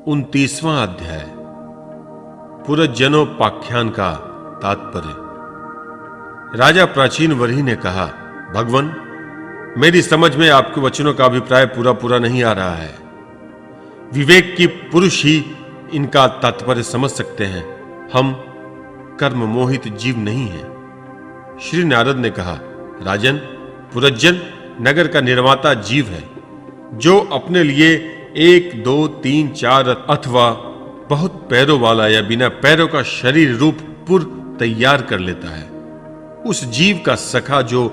29वां अध्याय पुरजनोपाख्यान का तात्पर्य। राजा प्राचीन वरही ने कहा, भगवन, मेरी समझ में आपके वचनों का अभिप्राय पूरा नहीं आ रहा है। विवेक की पुरुष ही इनका तात्पर्य समझ सकते हैं। हम कर्म मोहित जीव नहीं हैं। श्री नारद ने कहा, राजन, पुरजन नगर का निर्माता जीव है, जो अपने लिए 1, 2, 3, 4 अथवा बहुत पैरों वाला या बिना पैरों का शरीर रूप पुर तैयार कर लेता है। उस जीव का सखा जो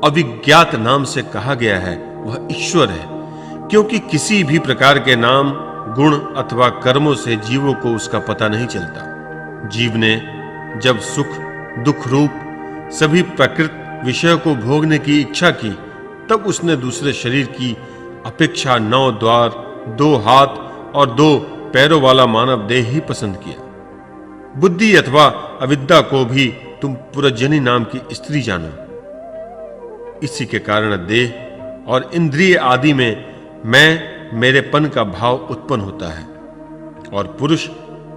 अविज्ञात नाम से कहा गया है वह ईश्वर है, क्योंकि किसी भी प्रकार के नाम, गुण अथवा कर्मों से जीवों को उसका पता नहीं चलता। जीव ने जब सुख दुख रूप सभी प्रकृत विषयों को भोगने की इच्छा की, तब उसने दूसरे शरीर की अपेक्षा 9 द्वार, 2 हाथ और 2 पैरों वाला मानव देह ही पसंद किया। बुद्धि अथवा अविद्या को भी तुम पुरजनी नाम की स्त्री जानो। इसी के कारण देह और इंद्रिय आदि में मैं मेरेपन का भाव उत्पन्न होता है, और पुरुष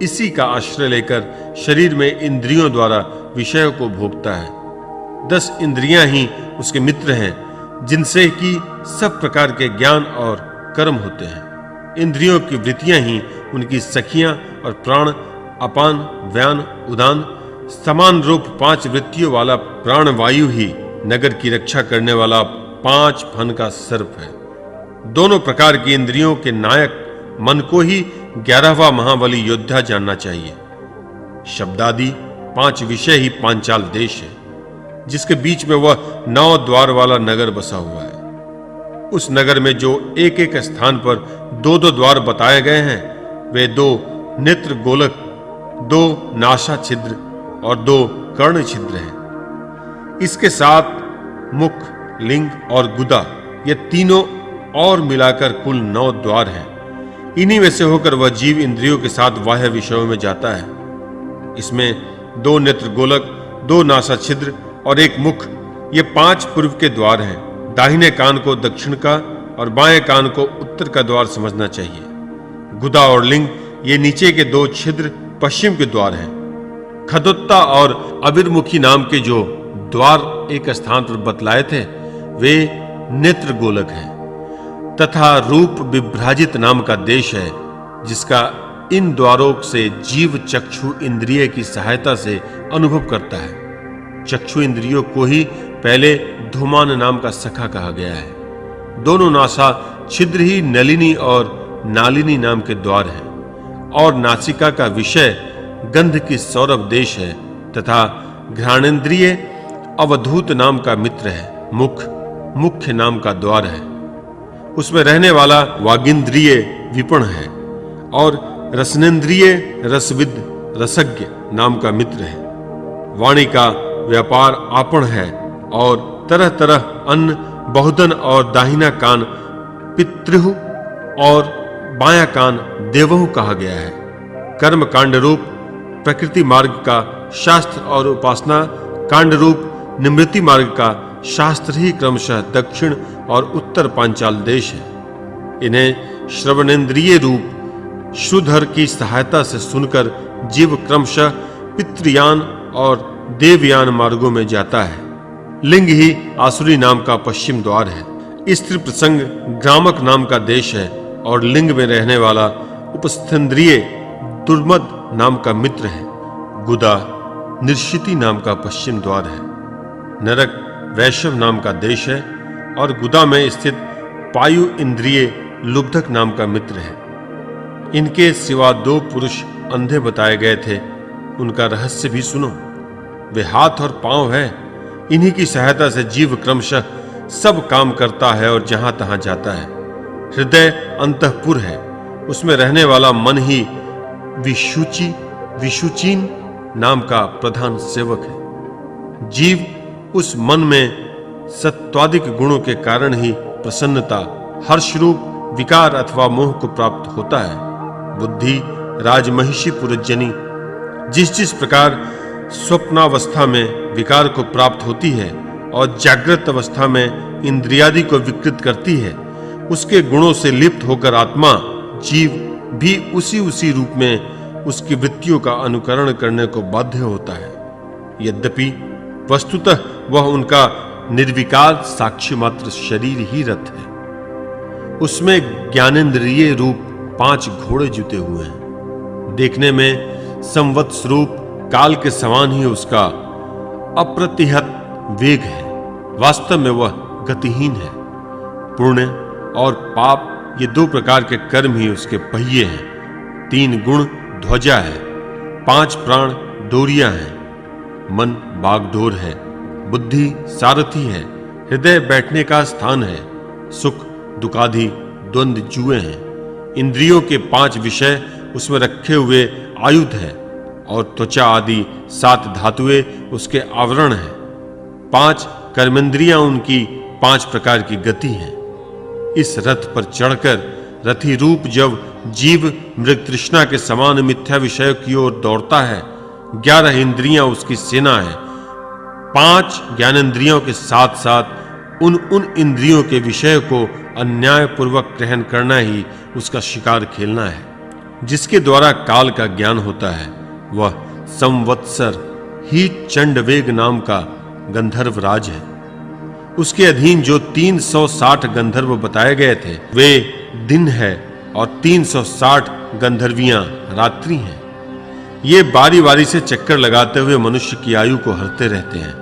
इसी का आश्रय लेकर शरीर में इंद्रियों द्वारा विषयों को भोगता है। 10 इंद्रियां ही उसके मित्र हैं, जिनसे कि सब प्रकार के ज्ञान और कर्म होते हैं। इंद्रियों की वृत्तियां ही उनकी सखियां और प्राण, अपान, व्यान, उदान समान रूप 5 वृत्तियों वाला प्राण वायु ही नगर की रक्षा करने वाला 5 फन का सर्प है। दोनों प्रकार की इंद्रियों के नायक मन को ही 11वां महाबली योद्धा जानना चाहिए। शब्दादि 5 विषय ही पांचाल देश है, जिसके बीच में वह 9 द्वार वाला नगर बसा हुआ है। उस नगर में जो एक एक स्थान पर 2 द्वार बताए गए हैं, वे 2 नेत्र गोलक, 2 नासा छिद्र और 2 कर्ण छिद्र हैं। इसके साथ मुख, लिंग और गुदा, ये तीनों और मिलाकर कुल 9 द्वार हैं। इन्हीं में से होकर वह जीव इंद्रियों के साथ बाह्य विषयों में जाता है। इसमें 2 नेत्र गोलक, 2 नासा छिद्र और 1 मुख, ये 5 पूर्व के द्वार हैं। दाहिने कान को दक्षिण का और बाएं कान को उत्तर का द्वार समझना चाहिए। गुदा और लिंग, ये नीचे के 2 छिद्र पश्चिम के द्वार हैं। खदोत्ता और अविर्मुखी नाम के जो द्वार एक स्थान पर बतलाए थे, वे नेत्र गोलक हैं। तथा रूप विभ्राजित नाम का देश है, जिसका इन द्वारों से जीव चक्षु इंद्रिय की सहायता से अनुभव करता है। चक्षु इंद्रियों को ही पहले धूमान नाम का सखा कहा गया है। दोनों नासा छिद्र ही नलिनी और नालिनी नाम के द्वार हैं, और नासिका का विषय गंध की सौरभ देश है, तथा घ्राणेन्द्रिय अवधूत नाम का मित्र है। मुख मुख्य नाम का द्वार है, उसमें रहने वाला वागिंद्रिय विपण है, और रसनेन्द्रिय रसविद रसज्ञ नाम का मित्र है। वाणी का व्यापार आपण है, और तरह तरह अन्न बहुधन, और दाहिना कान पितृहु और बायां कान देवहु कहा गया है। कर्म कांड रूप प्रकृति मार्ग का शास्त्र और उपासना कांड रूप निवृत्ति मार्ग का शास्त्र ही क्रमशः दक्षिण और उत्तर पांचाल देश है। इन्हें श्रवणेन्द्रिय रूप श्रुधर की सहायता से सुनकर जीव क्रमशः पितृयान और देवयान मार्गों में जाता है। लिंग ही आसुरी नाम का पश्चिम द्वार है। स्त्री प्रसंग ग्रामक नाम का देश है, और लिंग में रहने वाला उपस्थेन्द्रिय दुर्मद नाम का मित्र है। गुदा निर्शिति नाम का पश्चिम द्वार है। नरक वैश्व नाम का देश है, और गुदा में स्थित पायु इंद्रिय लुब्धक नाम का मित्र है। इनके सिवा 2 पुरुष अंधे बताए गए थे, उनका रहस्य भी सुनो। वे हाथ और पांव है, इन्हीं की सहायता से जीव क्रमशः सब काम करता है और जहां तहां जाता है। हृदय अंतःपुर है, उसमें रहने वाला मन ही विशुचीन नाम का प्रधान सेवक है। जीव उस मन में सत्वादिक गुणों के कारण ही प्रसन्नता, हर्ष रूप विकार अथवा मोह को प्राप्त होता है। बुद्धि राजमहिषी पुरजनी जिस प्रकार स्वप्नावस्था में विकार को प्राप्त होती है और जागृत अवस्था में इंद्रियादि को विकृत करती है, उसके गुणों से लिप्त होकर आत्मा जीव भी उसी रूप में उसकी वृत्तियों का अनुकरण करने को बाध्य होता है। यद्यपि वस्तुतः वह उनका निर्विकार साक्षी मात्र शरीर ही रथ है। उसमें ज्ञानेंद्रिय रूप 5 घोड़े जुते हुए हैं। देखने में संवत्स रूप काल के समान ही उसका अप्रतिहत वेग है। वास्तव में वह गतिहीन है। पुण्य और पाप ये 2 प्रकार के कर्म ही उसके पहिए हैं। 3 गुण ध्वजा है, 5 प्राण डोरियां हैं, मन बागडोर है, बुद्धि सारथी है, हृदय बैठने का स्थान है, सुख दुखादि द्वंद जुए हैं, इंद्रियों के 5 विषय उसमें रखे हुए आयुध है और त्वचा आदि 7 धातुएं उसके आवरण हैं। 5 कर्मेंद्रियां उनकी 5 प्रकार की गति हैं। इस रथ पर चढ़कर रथी रूप जब जीव मृग तृष्णा के समान मिथ्या विषय की ओर दौड़ता है, 11 इंद्रियां उसकी सेना है। 5 ज्ञानेंद्रियों के साथ साथ उन इंद्रियों के विषय को अन्याय पूर्वक ग्रहण करना ही उसका शिकार खेलना है। जिसके द्वारा काल का ज्ञान होता है वह संवत्सर ही चंडवेग नाम का गंधर्व राज है। उसके अधीन जो 360 गंधर्व बताए गए थे वे दिन है और 360 गंधर्वियां रात्रि हैं। ये बारी बारी से चक्कर लगाते हुए मनुष्य की आयु को हरते रहते हैं।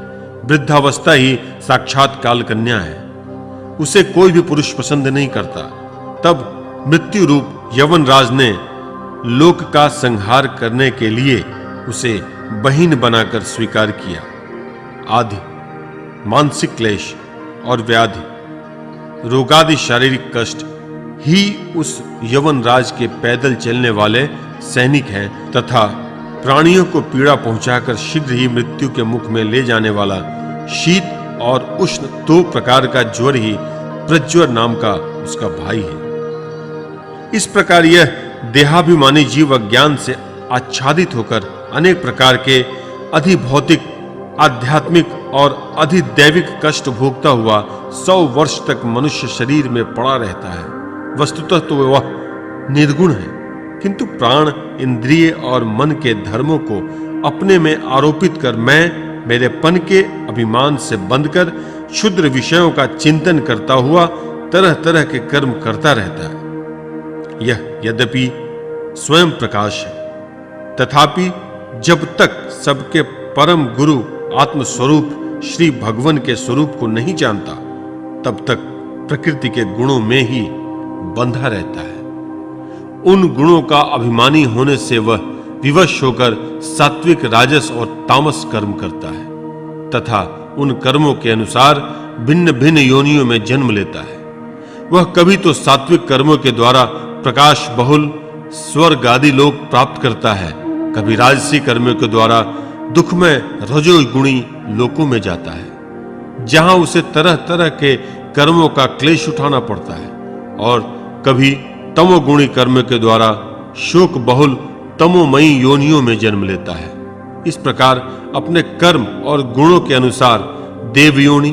वृद्धावस्था ही साक्षात काल कन्या है। उसे कोई भी पुरुष पसंद नहीं करता। तब मृत्यु रूप यवन राज ने लोक का संहार करने के लिए उसे बहिन बनाकर स्वीकार किया। आदि मानसिक क्लेश और व्याधि, रोगादि शारीरिक कष्ट ही उस यवन राज के पैदल चलने वाले सैनिक हैं तथा प्राणियों को पीड़ा पहुंचाकर शीघ्र ही मृत्यु के मुख में ले जाने वाला शीत और उष्ण 2 प्रकार का ज्वर ही प्रज्वर नाम का उसका भाई है। इस प्रकार यह देहाभिमानी जीव अज्ञान से आच्छादित होकर अनेक प्रकार के अधिभौतिक, आध्यात्मिक और अधिदैविक कष्ट भोगता हुआ 100 वर्ष तक मनुष्य शरीर में पड़ा रहता है। वस्तुतः तो वह निर्गुण है, किंतु प्राण, इंद्रिय और मन के धर्मों को अपने में आरोपित कर मैं मेरेपन के अभिमान से बंधकर क्षुद्र विषयों का चिंतन करता हुआ तरह तरह के कर्म करता रहता है। यह यद्यपि स्वयं प्रकाश है, तथापि जब तक सबके परम गुरु आत्मस्वरूप श्री भगवान के स्वरूप को नहीं जानता, तब तक प्रकृति के गुणों में ही बंधा रहता है। उन गुणों का अभिमानी होने से वह विवश होकर सात्विक, राजस और तामस कर्म करता है तथा उन कर्मों के अनुसार भिन्न भिन्न योनियों में जन्म लेता है। वह कभी तो सात्विक कर्मों के द्वारा प्रकाश बहुल स्वर्ग आदि लोक प्राप्त करता है, कभी राजसी कर्मों के द्वारा दुखमय रजोगुणी लोकों में जाता है, जहां उसे तरह तरह के कर्मों का क्लेश उठाना पड़ता है, और कभी तमोगुणी कर्म के द्वारा शोक बहुल तमोमयी योनियों में जन्म लेता है। इस प्रकार अपने कर्म और गुणों के अनुसार देव योनि,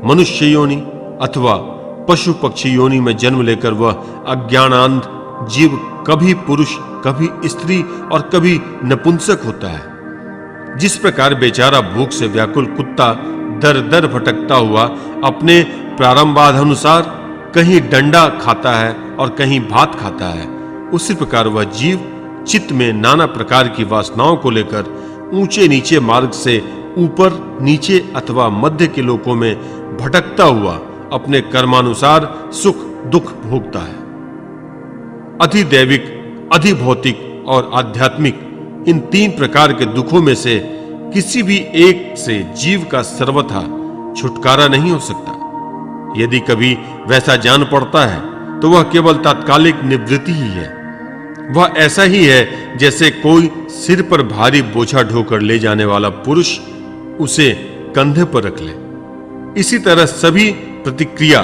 मनुष्य योनि अथवा पशु पक्षी योनि में जन्म लेकर वह अज्ञानांध जीव कभी पुरुष, कभी स्त्री और कभी नपुंसक होता है। जिस प्रकार बेचारा भूख से व्याकुल कुत्ता दर दर भटकता हुआ अपने प्रारंभानुसार कहीं डंडा खाता है और कहीं भात खाता है, उसी प्रकार वह जीव चित्त में नाना प्रकार की वासनाओं को लेकर ऊंचे नीचे मार्ग से ऊपर नीचे अथवा मध्य के लोकों में भटकता हुआ अपने कर्मानुसार सुख दुख भोगता है। अधिदैविक, अधिभौतिक और आध्यात्मिक इन 3 प्रकार के दुखों में से किसी भी एक से जीव का सर्वथा छुटकारा नहीं हो सकता। यदि कभी वैसा जान पड़ता है तो वह केवल तात्कालिक निवृत्ति ही है। वह ऐसा ही है जैसे कोई सिर पर भारी बोझा ढोकर ले जाने वाला पुरुष उसे कंधे पर रख ले। इसी तरह सभी प्रतिक्रिया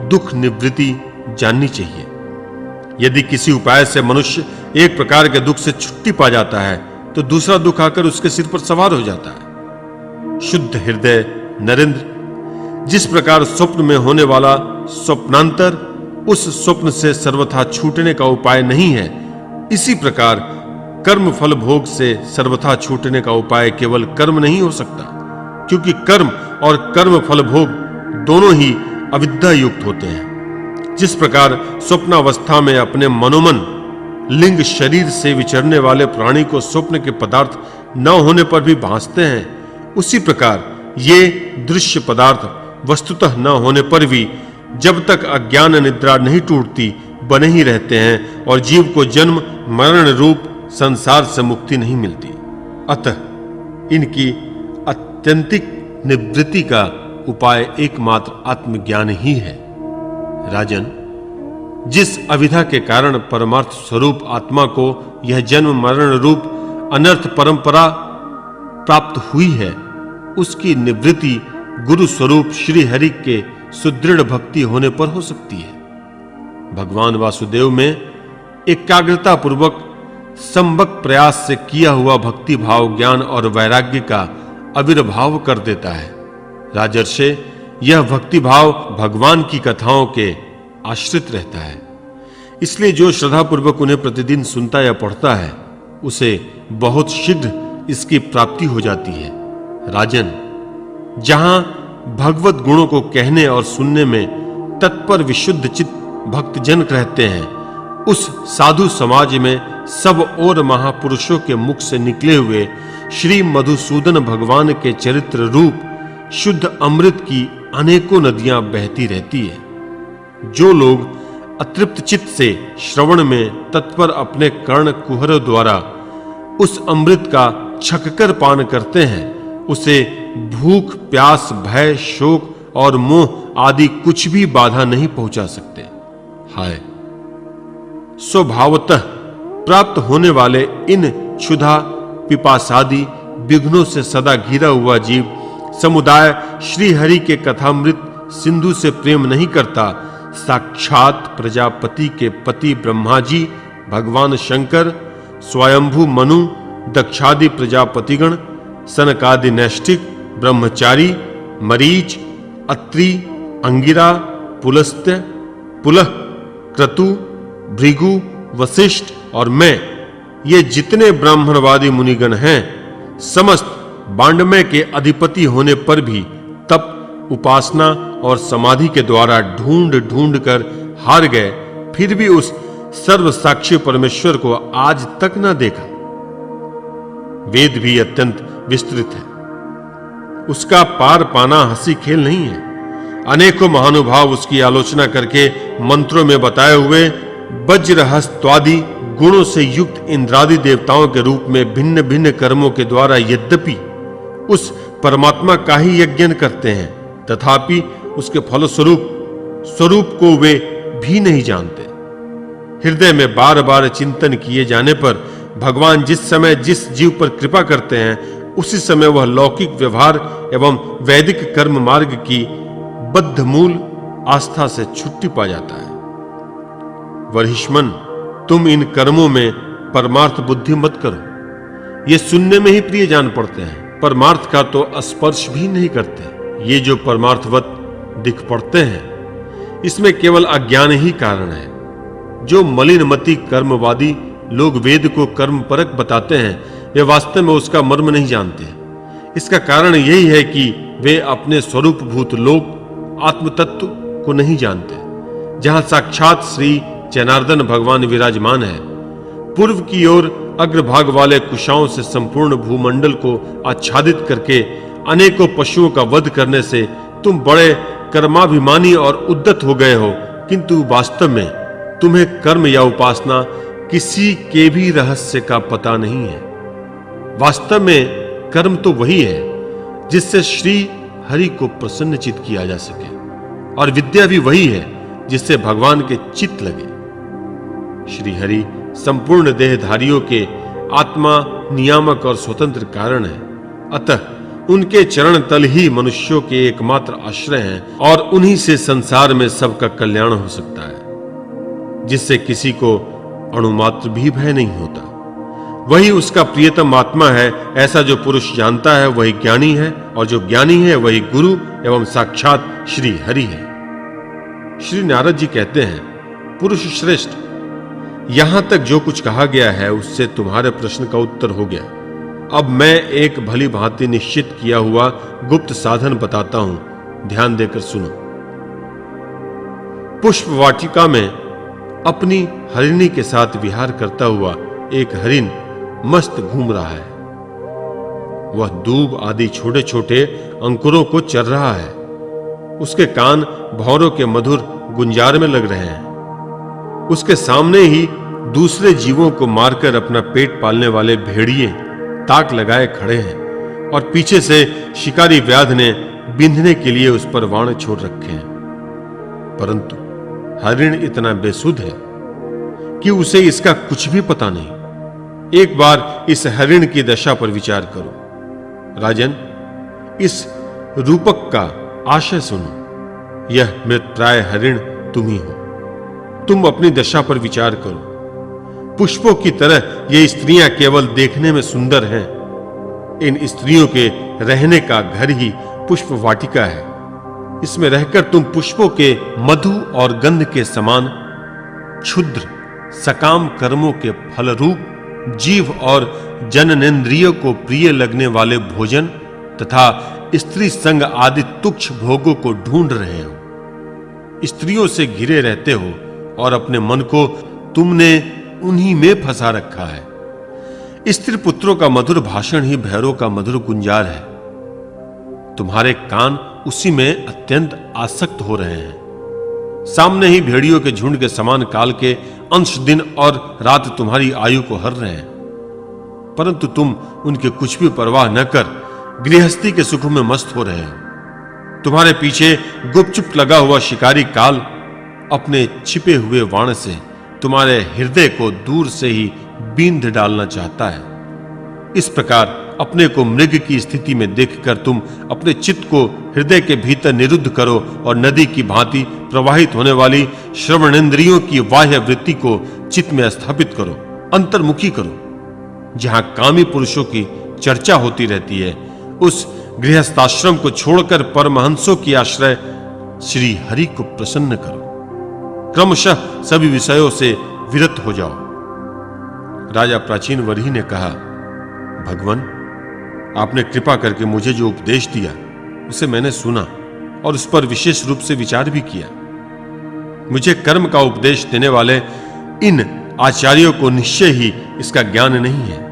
दुख निवृत्ति जाननी चाहिए। यदि किसी उपाय से मनुष्य एक प्रकार के दुख से छुट्टी पा जाता है तो दूसरा दुख आकर उसके सिर पर सवार हो जाता है। शुद्ध हृदय नरेंद्र, जिस प्रकार स्वप्न में होने वाला स्वप्नांतर उस स्वप्न से सर्वथा छूटने का उपाय नहीं है, इसी प्रकार कर्म फल भोग से सर्वथा छूटने का उपाय केवल कर्म नहीं हो सकता, क्योंकि कर्म और कर्म फल भोग दोनों ही अविद्या युक्त होते हैं। जिस प्रकार स्वप्नावस्था में अपने मनोमन लिंग शरीर से विचरने वाले प्राणी को स्वप्न के पदार्थ न होने पर भी भासते हैं, उसी प्रकार ये दृश्य पदार्थ वस्तुतः न होने पर भी जब तक अज्ञान निद्रा नहीं टूटती बने ही रहते हैं और जीव को जन्म मरण रूप संसार से मुक्ति नहीं मिलती। अतः इनकी अत्यंतिक निवृत्ति का उपाय एकमात्र आत्मज्ञान ही है। राजन, जिस अविद्या के कारण परमार्थ स्वरूप आत्मा को यह जन्म मरण रूप अनर्थ परंपरा प्राप्त हुई है, उसकी निवृत्ति गुरु स्वरूप श्री हरि के सुदृढ़ भक्ति होने पर हो सकती है। भगवान वासुदेव में एकाग्रता पूर्वक संबक प्रयास से किया हुआ भक्ति भाव ज्ञान और वैराग्य का आविर्भाव कर देता है। राजर्षे, यह भक्ति भाव भगवान की कथाओं के आश्रित रहता है, इसलिए जो श्रद्धा पूर्वक उन्हें प्रतिदिन सुनता या पढ़ता है उसे बहुत शीघ्र इसकी प्राप्ति हो जाती है। राजन, जहां भगवत गुणों को कहने और सुनने में तत्पर विशुद्ध चित्त भक्तजन रहते हैं, उस साधु समाज में सब और महापुरुषों के मुख से निकले हुए श्री मधुसूदन भगवान के चरित्र रूप शुद्ध अमृत की अनेकों नदियां बहती रहती है। जो लोग अतृप्त चित्त से श्रवण में तत्पर अपने कर्ण कुहरों द्वारा उस अमृत का छककर पान करते हैं, उसे भूख प्यास भय शोक और मोह आदि कुछ भी बाधा नहीं पहुंचा सकते। हाय, स्वभावतः प्राप्त होने वाले इन क्षुधा पिपासादि विघ्नों से सदा घिरा हुआ जीव समुदाय श्री हरि के कथामृत सिंधु से प्रेम नहीं करता, साक्षात प्रजापति के पति ब्रह्मा जी, भगवान शंकर, स्वयंभू मनु, दक्षादि प्रजापतिगण, सनकादि नैष्ठिक, ब्रह्मचारी, मरीच, अत्रि, अंगिरा, पुलस्त्य, पुलह, क्रतु, भृगु, वशिष्ठ और मैं, ये जितने ब्राह्मणवादी मुनिगण हैं, समस्त बांडमय के अधिपति होने पर भी तप उपासना और समाधि के द्वारा ढूंढ ढूंढ कर हार गए, फिर भी उस सर्व साक्षी परमेश्वर को आज तक न देखा। वेद भी अत्यंत विस्तृत है, उसका पार पाना हंसी खेल नहीं है। अनेकों महानुभाव उसकी आलोचना करके मंत्रों में बताए हुए वज्रहस्त्वादि गुणों से युक्त इंद्रादि देवताओं के रूप में भिन्न भिन्न कर्मों के द्वारा यद्यपि उस परमात्मा का ही यज्ञ करते हैं, तथापि उसके स्वरूप को वे भी नहीं जानते। हृदय में बार बार चिंतन किए जाने पर भगवान जिस समय जिस जीव पर कृपा करते हैं, उसी समय वह लौकिक व्यवहार एवं वैदिक कर्म मार्ग की बद्ध मूल आस्था से छुट्टी पा जाता है। वर्हिष्मन, तुम इन कर्मों में परमार्थ बुद्धि मत करो, ये सुनने में ही प्रिय जान पड़ते हैं, परमार्थ का तो स्पर्श भी नहीं करते। ये जो परमार्थवत दिख पड़ते हैं, इसमें केवल अज्ञान ही कारण है। जो मलिनमति कर्मवादी लोग वेद को कर्म परक बताते हैं, वे वास्तव में उसका मर्म नहीं जानते। इसका कारण यही है कि वे अपने स्वरूप भूत लोक आत्म तत्व को नहीं जानते, जहां साक्षात श्री जनार्दन भगवान विराजमान है। पूर्व की ओर अग्रभाग वाले कुशाओं से संपूर्ण भूमंडल को आच्छादित करके अनेकों पशुओं का वध करने से तुम बड़े कर्माभिमानी और उद्दत हो गए हो, किंतु वास्तव में तुम्हें कर्म या उपासना किसी के भी रहस्य का पता नहीं है। वास्तव में कर्म तो वही है जिससे श्री हरि को प्रसन्नचित किया जा सके, और विद्या भी वही है जिससे भगवान के चित्त लगे। श्री हरि संपूर्ण देहधारियों के आत्मा नियामक और स्वतंत्र कारण है, अतः उनके चरण तल ही मनुष्यों के एकमात्र आश्रय हैं, और उन्हीं से संसार में सबका कल्याण हो सकता है, जिससे किसी को अणुमात्र भी भय नहीं होता। वही उसका प्रियतम आत्मा है, ऐसा जो पुरुष जानता है वही ज्ञानी है, और जो ज्ञानी है वही गुरु एवं साक्षात श्री हरि है। श्री नारद जी कहते हैं, पुरुष श्रेष्ठ, यहां तक जो कुछ कहा गया है उससे तुम्हारे प्रश्न का उत्तर हो गया। अब मैं एक भली भांति निश्चित किया हुआ गुप्त साधन बताता हूं, ध्यान देकर सुनो। पुष्प वाटिका में अपनी हरिणी के साथ विहार करता हुआ एक हरिण मस्त घूम रहा है। वह दूब आदि छोटे छोटे अंकुरों को चर रहा है। उसके कान भौरों के मधुर गुंजार में लग रहे हैं। उसके सामने ही दूसरे जीवों को मारकर अपना पेट पालने वाले भेड़िए ताक लगाए खड़े हैं और पीछे से शिकारी व्याध ने बींधने के लिए उस पर वाण छोड़ रखे हैं। परंतु हरिण इतना बेसुध है कि उसे इसका कुछ भी पता नहीं। एक बार इस हरिण की दशा पर विचार करो। राजन, इस रूपक का आशय सुनो। यह मृतप्राय हरिण तुम ही हो। तुम अपनी दशा पर विचार करो। पुष्पों की तरह ये स्त्रियां केवल देखने में सुंदर हैं। इन स्त्रियों के रहने का घर ही पुष्प वाटिका है। इसमें रहकर तुम पुष्पों के मधु और गंध के समान क्षुद्र सकाम कर्मों के फलरूप जीव और जननेंद्रियों को प्रिय लगने वाले भोजन तथा स्त्री संग आदि तुच्छ भोगों को ढूंढ रहे हो। स्त्रियों से घिरे रहते हो और अपने मन को तुमने उन्हीं में फंसा रखा है। स्त्री पुत्रों का मधुर भाषण ही भैरों का मधुर गुंजार है। तुम्हारे कान उसी में अत्यंत आसक्त हो रहे हैं। सामने ही भेड़ियों के झुंड के समान काल के अंश दिन और रात तुम्हारी आयु को हर रहे हैं, परंतु तुम उनके कुछ भी परवाह न कर गृहस्थी के सुख में मस्त हो रहे हो। तुम्हारे पीछे गुपचुप लगा हुआ शिकारी काल अपने छिपे हुए वाण से तुम्हारे हृदय को दूर से ही बींध डालना चाहता है। इस प्रकार अपने को मृग की स्थिति में देखकर तुम अपने चित्त को हृदय के भीतर निरुद्ध करो और नदी की भांति प्रवाहित होने वाली श्रवणेंद्रियों की बाह्य वृत्ति को चित्त में स्थापित करो, अंतर्मुखी करो। जहां कामी पुरुषों की चर्चा होती रहती है, उस गृहस्थाश्रम को छोड़कर परमहंसों की आश्रय श्री हरि को प्रसन्न करो। क्रमशः सभी विषयों से विरत हो जाओ। राजा प्राचीन वरही ने कहा, भगवान, आपने कृपा करके मुझे जो उपदेश दिया उसे मैंने सुना और उस पर विशेष रूप से विचार भी किया। मुझे कर्म का उपदेश देने वाले इन आचार्यों को निश्चय ही इसका ज्ञान नहीं है।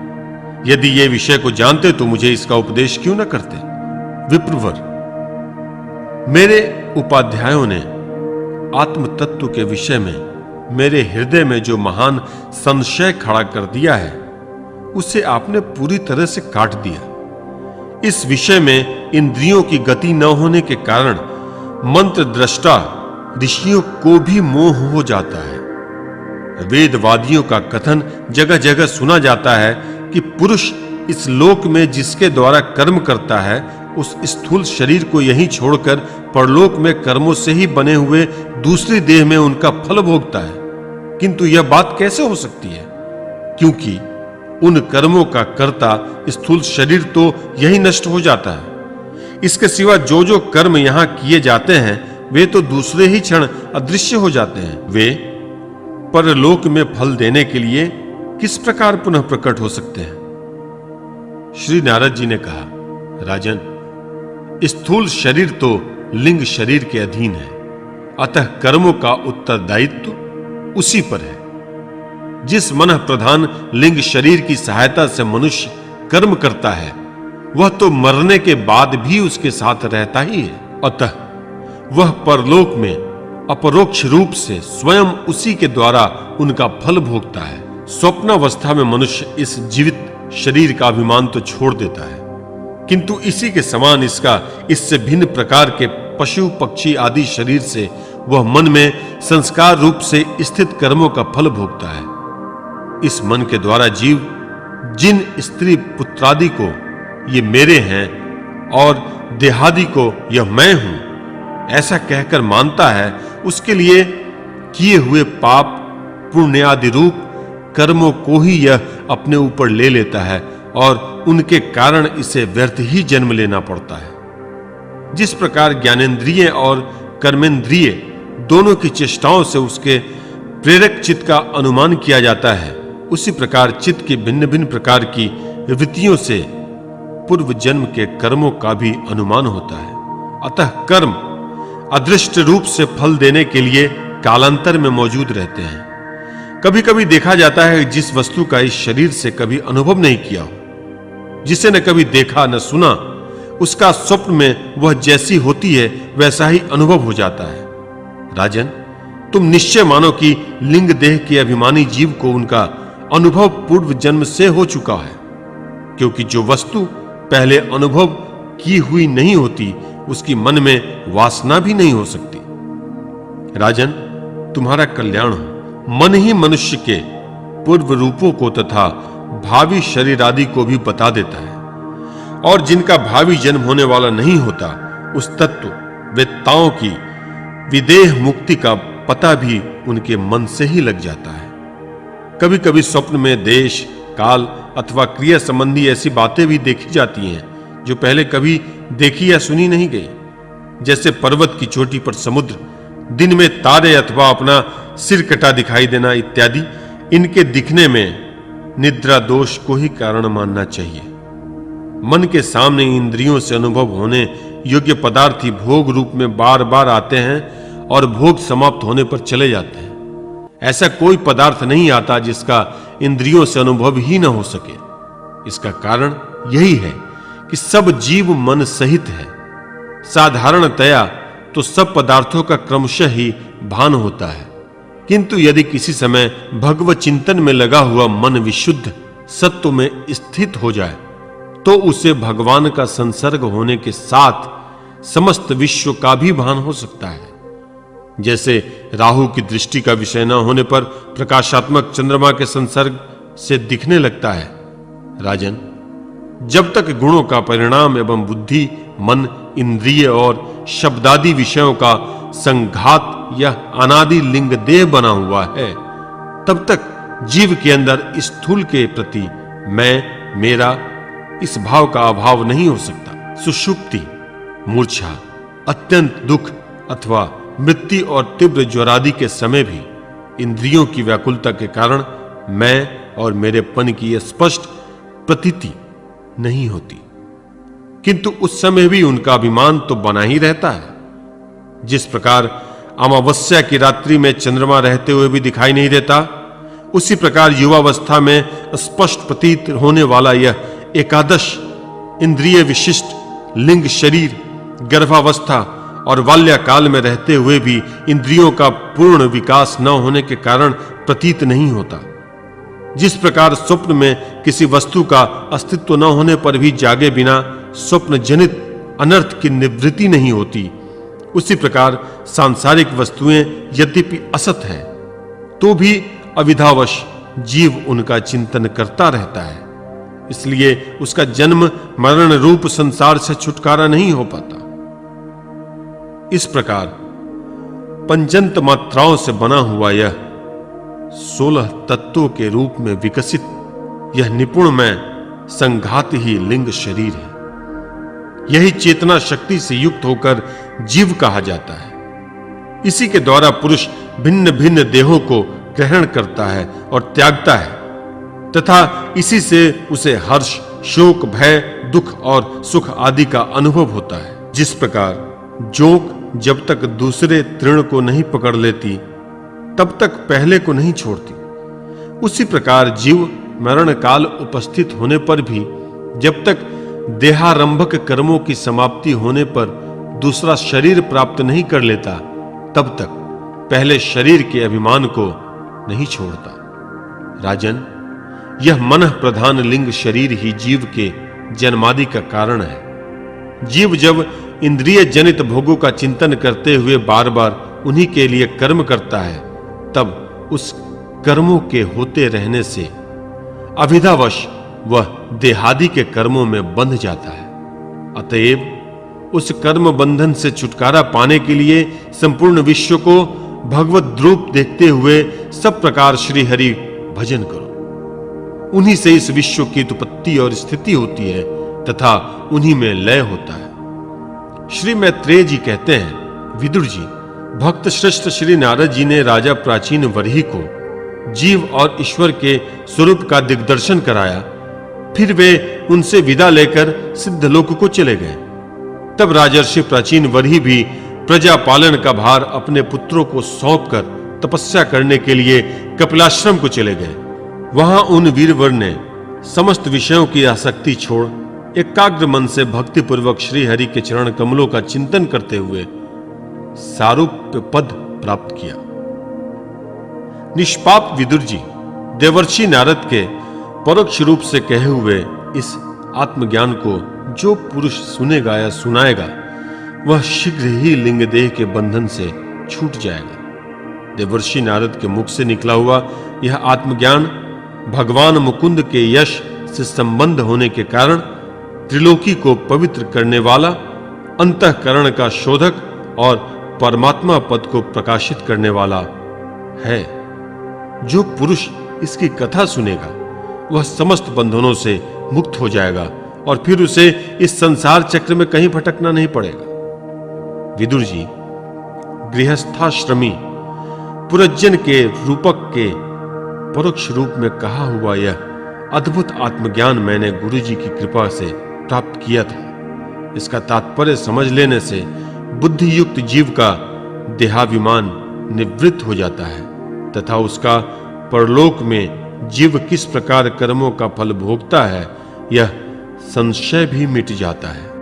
यदि ये विषय को जानते तो मुझे इसका उपदेश क्यों न करते। विप्रवर, मेरे उपाध्यायों ने आत्म तत्व के विषय में मेरे हृदय में जो महान संशय खड़ा कर दिया है उसे आपने पूरी तरह से काट दिया। इस विषय में इंद्रियों की गति न होने के कारण मंत्र दृष्टा ऋषियों को भी मोह हो जाता है। वेदवादियों का कथन जगह जगह सुना जाता है कि पुरुष इस लोक में जिसके द्वारा कर्म करता है उस स्थूल शरीर को यहीं छोड़कर परलोक में कर्मों से ही बने हुए दूसरी देह में उनका फल भोगता है। किंतु यह बात कैसे हो सकती है? क्योंकि उन कर्मों का कर्ता स्थूल शरीर तो यही नष्ट हो जाता है। इसके सिवा जो जो कर्म यहां किए जाते हैं वे तो दूसरे ही क्षण अदृश्य हो जाते हैं। वे परलोक में फल देने के लिए किस प्रकार पुनः प्रकट हो सकते हैं? श्री नारद जी ने कहा, राजन, स्थूल शरीर तो लिंग शरीर के अधीन है, अतः कर्मों का उत्तरदायित्व उसी पर है। जिस मन प्रधान लिंग शरीर की सहायता से मनुष्य कर्म करता है वह तो मरने के बाद भी उसके साथ रहता ही है। अतः वह परलोक में अपरोक्ष रूप से स्वयं उसी के द्वारा उनका फल भोगता है। स्वप्नावस्था में मनुष्य इस जीवित शरीर का अभिमान तो छोड़ देता है, किंतु इसी के समान इसका इससे भिन्न प्रकार के पशु पक्षी आदि शरीर से वह मन में संस्कार रूप से स्थित कर्मों का फल भोगता है। इस मन के द्वारा जीव जिन स्त्री पुत्रादि को ये मेरे हैं और देहादि को यह मैं हूं ऐसा कहकर मानता है, उसके लिए किए हुए पाप पुण्य आदि रूप कर्मों को ही यह अपने ऊपर ले लेता है और उनके कारण इसे व्यर्थ ही जन्म लेना पड़ता है। जिस प्रकार ज्ञानेंद्रिय और कर्मेंद्रिय दोनों की चेष्टाओं से उसके प्रेरक चित्त का अनुमान किया जाता है, उसी प्रकार चित्त की भिन्न भिन्न प्रकार की वृत्तियों से पूर्व जन्म के कर्मों का भी अनुमान होता है। अतः कर्म अदृष्ट रूप से फल देने के लिए कालांतर में मौजूद रहते हैं। कभी कभी देखा जाता है जिस वस्तु का इस शरीर से कभी अनुभव नहीं किया हो, जिसे न कभी देखा न सुना, उसका स्वप्न में वह जैसी होती है वैसा ही अनुभव हो जाता है। राजन, तुम निश्चय मानो कि लिंग देह के अभिमानी जीव को उनका अनुभव पूर्व जन्म से हो चुका है, क्योंकि जो वस्तु पहले अनुभव की हुई नहीं होती उसकी मन में वासना भी नहीं हो सकती। राजन, तुम्हारा कल्याण हो। मन ही मनुष्य के पूर्व रूपों को तथा भावी शरीर आदि को भी बता देता है, और जिनका भावी जन्म होने वाला नहीं होता उस तत्व वेत्ताओं की विदेह मुक्ति का पता भी उनके मन से ही लग जाता है। कभी कभी स्वप्न में देश, काल अथवा क्रिया संबंधी ऐसी बातें भी देखी जाती हैं जो पहले कभी देखी या सुनी नहीं गई, जैसे पर्वत की चोटी पर समुद्र, दिन में तारे अथवा अपना सिर कटा दिखाई देना इत्यादि। इनके दिखने में निद्रा दोष को ही कारण मानना चाहिए। मन के सामने इंद्रियों से अनुभव होने योग्य पदार्थ ही भोग रूप में बार बार आते हैं और भोग समाप्त होने पर चले जाते हैं। ऐसा कोई पदार्थ नहीं आता जिसका इंद्रियों से अनुभव ही न हो सके। इसका कारण यही है कि सब जीव मन सहित है। साधारणतया तो सब पदार्थों का क्रमशः ही भान होता है, किंतु यदि किसी समय भगवत चिंतन में लगा हुआ मन विशुद्ध सत्व में स्थित हो जाए तो उसे भगवान का संसर्ग होने के साथ समस्त विश्व का भी भान हो सकता है। जैसे राहु की दृष्टि का विषय न होने पर प्रकाशात्मक चंद्रमा के संसर्ग से दिखने लगता है। राजन, जब तक गुणों का परिणाम एवं बुद्धि, मन, इंद्रिय और शब्दादि विषयों का संघात या अनादि लिंग देह बना हुआ है, तब तक जीव के अंदर स्थूल के प्रति मैं, मेरा इस भाव का अभाव नहीं हो सकता। सुषुप्ति, मूर्छा, अत्यंत दुख अथवा मृत्यु और तीव्र ज्वरादि के समय भी इंद्रियों की व्याकुलता के कारण मैं और मेरेपन की यह स्पष्ट प्रतीति नहीं होती, किंतु उस समय भी उनका अभिमान तो बना ही रहता है। जिस प्रकार अमावस्या की रात्रि में चंद्रमा रहते हुए भी दिखाई नहीं देता, उसी प्रकार युवावस्था में स्पष्ट प्रतीत होने वाला यह एकादश इंद्रिय विशिष्ट लिंग शरीर गर्भावस्था और बाल्यकाल में रहते हुए भी इंद्रियों का पूर्ण विकास न होने के कारण प्रतीत नहीं होता। जिस प्रकार स्वप्न में किसी वस्तु का अस्तित्व न होने पर भी जागे बिना स्वप्न जनित अनर्थ की निवृत्ति नहीं होती, उसी प्रकार सांसारिक वस्तुएं यद्यपि असत है तो भी अविधावश जीव उनका चिंतन करता रहता है। इसलिए उसका जन्म मरण रूप संसार से छुटकारा नहीं हो पाता। इस प्रकार पंचंत मात्राओं से बना हुआ यह 16 तत्वों के रूप में विकसित यह निपुण में संघात ही लिंग शरीर है। यही चेतना शक्ति से युक्त होकर जीव कहा जाता है। इसी के द्वारा पुरुष भिन्न भिन्न देहों को ग्रहण करता है और त्यागता है, तथा इसी से उसे हर्ष, शोक, भय, दुख और सुख आदि का अनुभव होता है। जिस प्रकार जोंक जब तक दूसरे तृण को नहीं पकड़ लेती तब तक पहले को नहीं छोड़ती, उसी प्रकार जीव मरण काल उपस्थित होने पर भी जब तक देहारंभक कर्मों की समाप्ति होने पर दूसरा शरीर प्राप्त नहीं कर लेता, तब तक पहले शरीर के अभिमान को नहीं छोड़ता। राजन, यह मन प्रधान लिंग शरीर ही जीव के जन्मादि का कारण है। जीव जब इंद्रिय जनित भोगों का चिंतन करते हुए बार बार उन्हीं के लिए कर्म करता है, तब उस कर्मों के होते रहने से अविधावश वह देहादि के कर्मों में बंध जाता है। अतएव उस कर्म बंधन से छुटकारा पाने के लिए संपूर्ण विश्व को भगवत रूप देखते हुए सब प्रकार श्री हरि भजन करो। उन्हीं से इस विश्व की उत्पत्ति और स्थिति होती है तथा उन्हीं में लय होता है। श्री मैत्रेय जी कहते हैं, विदुर जी, भक्त श्रेष्ठ श्री नारद जी ने राजा प्राचीन वरही को जीव और ईश्वर के स्वरूप का दिग्दर्शन कराया। फिर वे उनसे विदा लेकर सिद्धलोक को चले गए। तब राजर्षि प्राचीन वरही भी प्रजा पालन का भार अपने पुत्रों को सौंपकर तपस्या करने के लिए कपिलाश्रम को चले गए। वहां उन वीरवर ने समस्त विषयों की आसक्ति छोड़ एकाग्र मन से भक्ति पूर्वक श्री हरि के चरण कमलों का चिंतन करते हुए सारूप्य पद प्राप्त किया। निष्पाप विदुर जी देवर्षि नारद के परोक्ष रूप से कहे हुए इस आत्मज्ञान को जो पुरुष सुनेगा या सुनाएगा वह शीघ्र ही लिंग देह के बंधन से छूट जाएगा। देवर्षि नारद के मुख से निकला हुआ यह आत्मज्ञान भगवान मुकुंद के यश से संबंध होने के कारण त्रिलोकी को पवित्र करने वाला, अंतःकरण का शोधक और परमात्मा पद को प्रकाशित करने वाला है। जो पुरुष इसकी कथा सुनेगा वह समस्त बंधनों से मुक्त हो जाएगा और फिर उसे इस संसार चक्र में कहीं भटकना नहीं पड़ेगा। विदुर जी, गृहस्थाश्रमी पुरज्जन के रूपक के परोक्ष रूप में कहा हुआ यह अद्भुत आत्मज्ञान मैंने गुरु जी की कृपा से प्राप्त किया था। इसका तात्पर्य समझ लेने से बुद्धि युक्त जीव का देहाभिमान निवृत्त हो जाता है तथा उसका परलोक में जीव किस प्रकार कर्मों का फल भोगता है यह संशय भी मिट जाता है।